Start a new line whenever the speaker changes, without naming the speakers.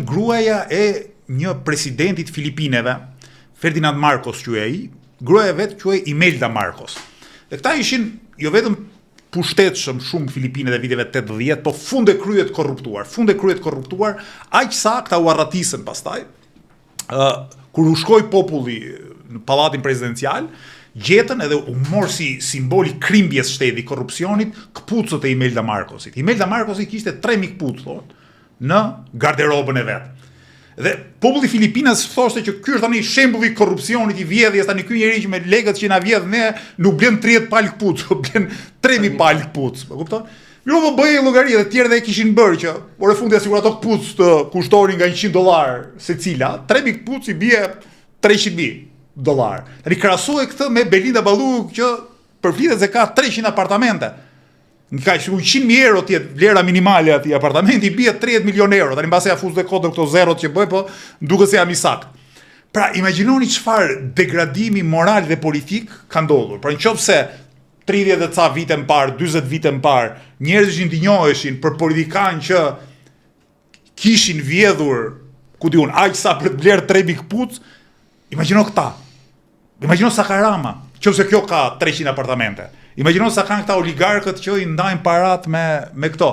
Gruaja e një presidentit Filipineve, Ferdinand Marcos quhej, gruaja vetë quhej Imelda Marcos. Dhe këta ishin jo vetëm pushtetshëm shumë Filipinë dhe viteve 80, po funde kryet korruptuar, aq sa këta u arratisën pastaj. Kur u shkoi populli në pallatin prezidencial, gjetën edhe u mor si simboli krimbjes shteti, korrupsionit, këpucët e Imelda Marcosit. Imelda Marcosit kishte 3 mikpuc, thonë, në garderobën e vet. Dhe populli Filipinas thoshte që ky është tani shembulli i korrupsionit, i vjedhjes, tani ky njeri që me legët që na vjedh ne nuk blen 30 palë këpuc, blen 3000 palë këpuc, e kupton? Jo, po bëjë llogari dhe të tjerë dhe kishin bërë që por e fundi sigurisht ato këpuc të kushtonin nga $100 secila, 3000 këpuc i bie $300,000. Tani krahasoj këtë me Belinda Ballu që përflitet se ka 300 apartamente. Ka €100,000 tjetë vlera minimale ati apartamenti, bie €30 milionë. Tani mbase ja fuz dhe kodër këto zerot që bëj, po duke se jam i sakt. Pra, imagjinoni çfarë degradimi moral dhe politik ka ndodhur. Pra, nëse 30 dhe ca vite më parë, 40 vite më parë, njerëzit ndinjoheshin për politikanë që kishin vjedhur, ku diun, aq sa për të blerë 3 këpuc, imagjino këta. Imagjino Sakarama, nëse kjo ka 300 apartamente. Imagjino sa kanë këta oligarkët që i ndajnë parat me këto.